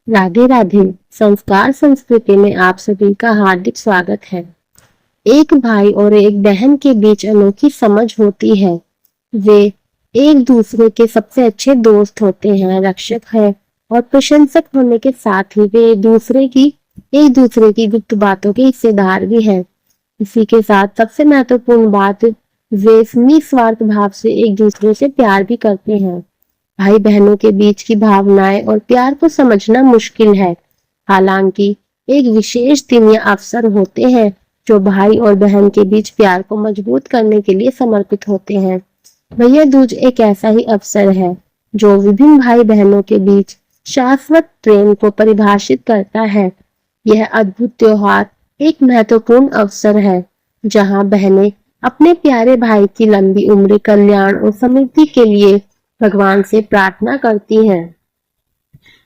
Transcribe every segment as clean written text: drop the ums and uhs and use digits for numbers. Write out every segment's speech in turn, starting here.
राधे राधे। संस्कार संस्कृति में आप सभी का हार्दिक स्वागत है। एक भाई और एक बहन के बीच अनोखी समझ होती है। वे एक दूसरे के सबसे अच्छे दोस्त होते हैं, रक्षक है और प्रशंसक होने के साथ ही वे एक दूसरे की गुप्त बातों के हिस्सेदार भी हैं। इसी के साथ सबसे महत्वपूर्ण बात, वे निस्वार्थ भाव से एक दूसरे से प्यार भी करते हैं। भाई बहनों के बीच की भावनाएं और प्यार को समझना मुश्किल है। हालांकि एक विशेष दिन या अवसर होते हैं जो भाई और बहन के बीच प्यार को मजबूत करने के लिए समर्पित होते हैं। भैया दूज एक ऐसा ही अवसर है जो विभिन्न भाई बहनों के बीच शाश्वत प्रेम को परिभाषित करता है। यह अद्भुत त्योहार एक महत्वपूर्ण अवसर है जहां बहनें अपने प्यारे भाई की लंबी उम्र, कल्याण और समृद्धि के लिए भगवान से प्रार्थना करती हैं।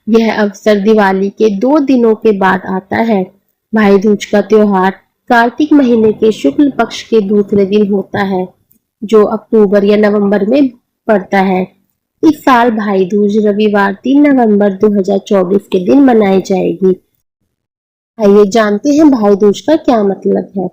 यह अवसर दिवाली के 2 दिनों के बाद आता है। भाई दूज का त्योहार कार्तिक महीने के शुक्ल पक्ष के दूसरे दिन होता है, जो अक्टूबर या नवंबर में पड़ता है। इस साल भाई दूज रविवार 3 नवंबर 2024 के दिन मनाई जाएगी। आइए जानते हैं भाई दूज का क्या मतलब है।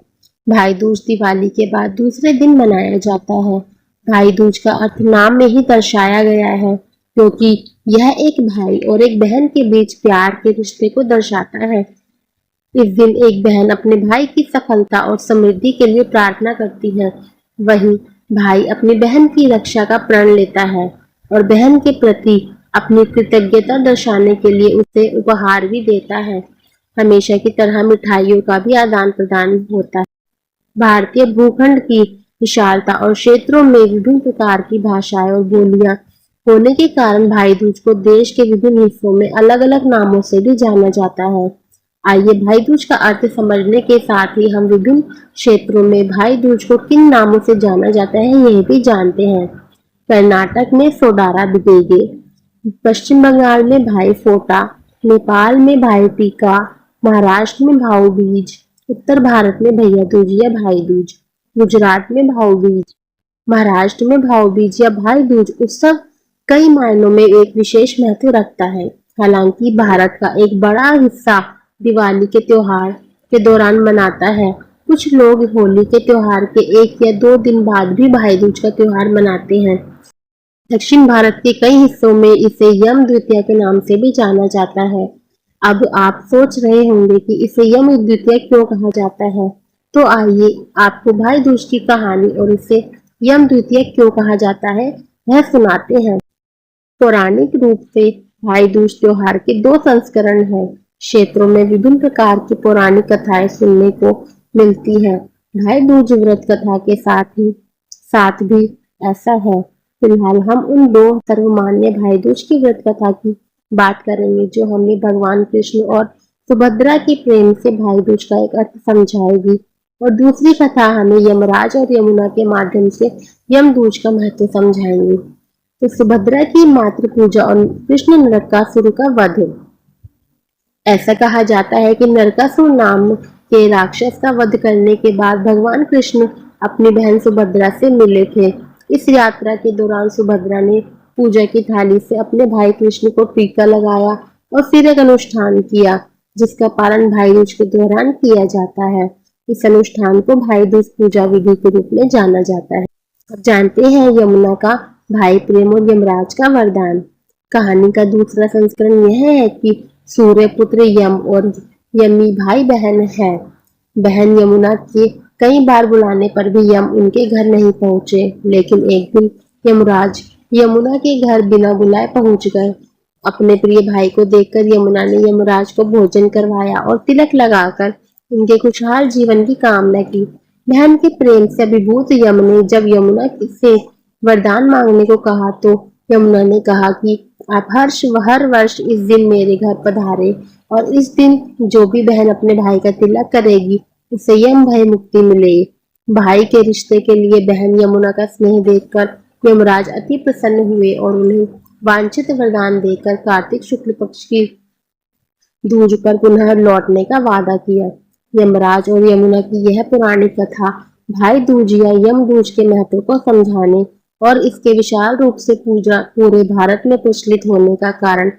भाई दूज दिवाली के बाद दूसरे दिन मनाया जाता है। भाई दूज का अर्थ नाम में ही दर्शाया गया है, क्योंकि यह एक भाई और एक बहन के बीच प्यार के रिश्ते को दर्शाता है। इस दिन एक बहन अपने भाई की सफलता और समृद्धि के लिए प्रार्थना करती है। वहीं भाई अपनी बहन की रक्षा का प्रण लेता है और बहन के प्रति अपनी कृतज्ञता दर्शाने के लिए उसे उपहार भी देता है। हमेशा की तरह मिठाइयों का भी आदान प्रदान होता है। भारतीय भूखंड की विशालता और क्षेत्रों में विभिन्न प्रकार की भाषाएं और बोलियां होने के कारण भाई दूज को देश के विभिन्न हिस्सों में अलग-अलग नामों से भी जाना जाता है। आइए भाई दूज का अर्थ समझने के साथ ही हम विभिन्न क्षेत्रों में भाई दूज को किन नामों से जाना जाता है यह भी जानते हैं। कर्नाटक में सोडारा बिदेगे, पश्चिम बंगाल में भाई फोटा, नेपाल में भाई टीका, महाराष्ट्र में भाऊ बीज, उत्तर भारत में भैया दूज या भाई दूज, गुजरात में भाऊ बीज, महाराष्ट्र में भाऊ बीज या भाई दूज उत्सव कई मायनों में एक विशेष महत्व रखता है। हालांकि भारत का एक बड़ा हिस्सा दिवाली के त्योहार के दौरान मनाता है। कुछ लोग होली के त्योहार के 1 या 2 दिन बाद भी भाई दूज का त्योहार मनाते हैं। दक्षिण भारत के कई हिस्सों में इसे यम द्वितीया के नाम से भी जाना जाता है। अब आप सोच रहे होंगे कि इसे यम द्वितीया क्यों कहा जाता है, तो आइए आपको भाई दूज की कहानी और इसे यम द्वितीया क्यों कहा जाता है यह सुनाते हैं। पौराणिक रूप से भाई दूज त्योहार के 2 संस्करण हैं। क्षेत्रों में विभिन्न प्रकार की पौराणिक कथाएं सुनने को मिलती है। भाई दूज व्रत कथा के साथ भी ऐसा है। फिलहाल हम उन 2 सर्वमान्य भाई दूज की व्रत कथा की बात करेंगे जो हमें भगवान कृष्ण और सुभद्रा के प्रेम से भाई दूज का एक अर्थ समझाएगी, और दूसरी कथा हमें यमराज और यमुना के माध्यम से यम दूज का महत्व समझाएंगी। तो सुभद्रा की मातृ पूजा और कृष्ण नरकासुर का वध। ऐसा कहा जाता है कि नरकासुर नाम के राक्षस का वध करने के बाद भगवान कृष्ण अपनी बहन सुभद्रा से मिले थे। इस यात्रा के दौरान सुभद्रा ने पूजा की थाली से अपने भाई कृष्ण को टीका लगाया और फिर एक अनुष्ठान किया, जिसका पालन भाई दूज के दौरान किया जाता है। इस अनुष्ठान को भाई दूज पूजा विधि के रूप में जाना जाता है। अब जानते हैं यमुना का भाई प्रेम और यमराज का वरदान। कहानी का दूसरा संस्करण यह है कि सूर्य पुत्र यम और यमी भाई बहन है। बहन यमुना के कई बार बुलाने पर भी यम उनके घर नहीं पहुंचे, लेकिन एक दिन यमराज यमुना के घर बिना बुलाए पहुंच गए। अपने प्रिय भाई को देखकर यमुना ने यमराज को भोजन करवाया और तिलक लगाकर उनके खुशहाल जीवन की कामना की। बहन के प्रेम से अभिभूत यम ने जब यमुना से वरदान मांगने को कहा, तो यमुना ने कहा कि आप हर वर्ष इस दिन मेरे घर पधारे, और इस दिन जो भी बहन अपने भाई का तिलक करेगी उसे यम भय मुक्ति मिले। भाई के रिश्ते के लिए बहन यमुना का स्नेह देखकर यमराज अति प्रसन्न हुए और उन्हें वांछित वरदान देकर कार्तिक शुक्ल पक्ष की दूज पर पुनः लौटने का वादा किया। यमराज और यमुना की यह पौराणिक कथा भाई दूज या यम दूज के महत्व को समझाने और इसके विशाल रूप से पूजा पूरे भारत में प्रचलित होने का कारण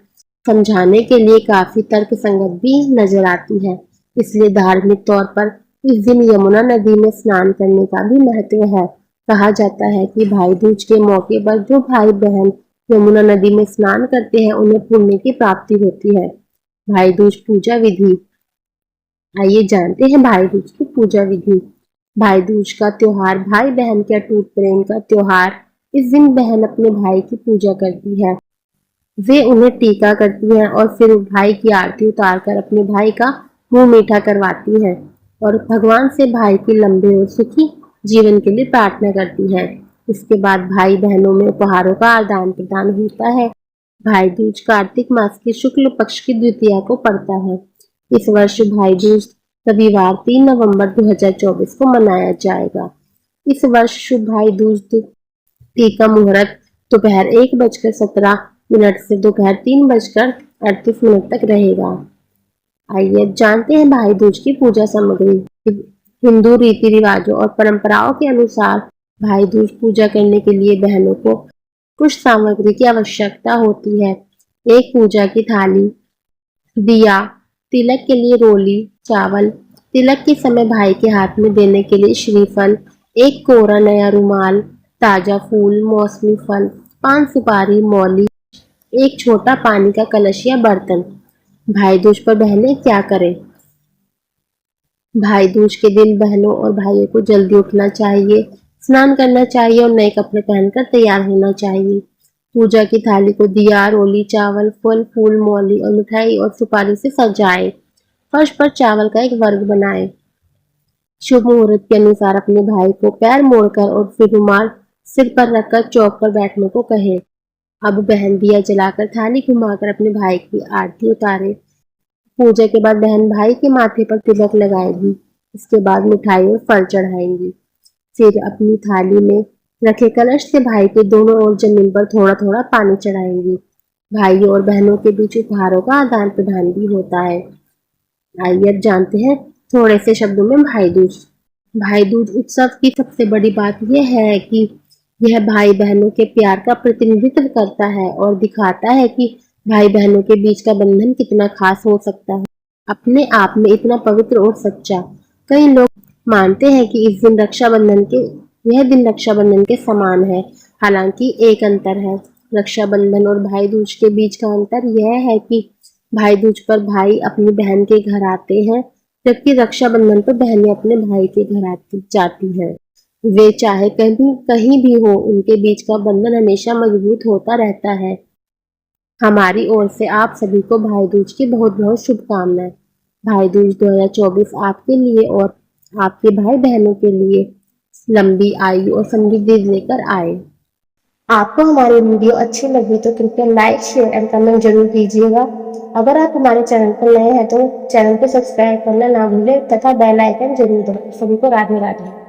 समझाने के लिए काफी तर्कसंगत भी नजर आती है। इसलिए धार्मिक तौर पर इस दिन यमुना नदी में स्नान करने का भी महत्व है। कहा जाता है कि भाई दूज के मौके पर जो भाई बहन यमुना नदी में स्नान करते हैं उन्हें पुण्य की प्राप्ति होती है। भाई दूज पूजा विधि। आइए जानते हैं भाई दूज की पूजा विधि। भाई दूज का त्योहार भाई बहन के अटूट प्रेम का त्योहार। इस दिन बहन अपने भाई की पूजा करती है। वे उन्हें टीका करती हैं और फिर भाई की आरती उतारकर अपने भाई का मुंह मीठा करवाती हैं और भगवान से भाई की लंबे और सुखी जीवन के लिए प्रार्थना करती हैं। इसके बाद भाई बहनों में उपहारों का आदान प्रदान होता है। भाई दूज कार्तिक मास के शुक्ल पक्ष की द्वितीया को पड़ता है। इस वर्ष भाई दूज रविवार 3 नवंबर 2024 को मनाया जाएगा। इस वर्ष शुभ भाई दूज तिथि का मुहूर्त दोपहर 1:17 से दोपहर 3:38 तक रहेगा। आइए अब जानते हैं भाई दूज की पूजा सामग्री। हिंदू रीति रिवाजों और परंपराओं के अनुसार भाई दूज पूजा करने के लिए बहनों को कुछ सामग्री की आवश्यकता होती है। एक पूजा की थाली, दिया, तिलक के लिए रोली, चावल, तिलक के समय भाई के हाथ में देने के लिए श्रीफल, एक कोरा नया रुमाल, ताजा फूल, मौसमी फल, पान सुपारी, मौली, एक छोटा पानी का कलश या बर्तन। भाई दूज पर बहनें क्या करें? भाई दूज के दिन बहनों और भाइयों को जल्दी उठना चाहिए, स्नान करना चाहिए और नए कपड़े पहनकर तैयार होना चाहिए। पूजा की थाली को दिया, रोली, चावल, फल, फूल, मौली और मिठाई और सुपारी से सजाएं। फर्श पर चावल का एक वर्ग बनाएं। शुभ मुहूर्त के अनुसार अपने भाई को पैर मोड़कर और फिर रुमाल सिर पर रखकर चौक पर बैठने को कहें। अब बहन दिया जलाकर थाली घुमाकर अपने भाई की आरती उतारे। पूजा के बाद बहन भाई के माथे पर तिलक लगाएगी। इसके बाद मिठाई और फल चढ़ाएंगी। फिर अपनी थाली में रखे कलश से भाई के दोनों ओर जमीन पर थोड़ा थोड़ा पानी चढ़ाएंगी। भाइयों और बहनों के बीच उपहारों का आदान प्रदान भी होता है। आइए अब जानते हैं थोड़े से शब्दों में भाई दूज। भाई दूज उत्सव की सबसे बड़ी बात यह है कि यह भाई बहनों के प्यार का प्रतिनिधित्व करता है और दिखाता है कि भाई बहनों के बीच का बंधन कितना खास हो सकता है, अपने आप में इतना पवित्र और सच्चा। कई लोग मानते हैं कि इस दिन यह दिन रक्षाबंधन के समान है। हालांकि एक अंतर है। रक्षाबंधन और भाई दूज के बीच का अंतर यह है कि भाई दूज पर भाई अपनी बहन के घर आते हैं, जबकि रक्षाबंधन पर बहनें अपने भाई के घर जाती हैं। वे चाहे कहीं भी हो, उनके बीच का बंधन हमेशा मजबूत होता रहता है। हमारी ओर से आप सभी को भाई दूज की बहुत बहुत शुभकामनाएं। भाई दूज 2024 आपके लिए और आपके भाई बहनों के लिए लंबी आयु और समृद्धि लेकर आए। आपको हमारी वीडियो अच्छी लगी तो कृपया लाइक, शेयर एंड कमेंट जरूर कीजिएगा। अगर आप हमारे चैनल पर नए हैं तो चैनल को सब्सक्राइब करना ना भूलें तथा बेल आइकन जरूर दबाएं। सभी को राधे राधे।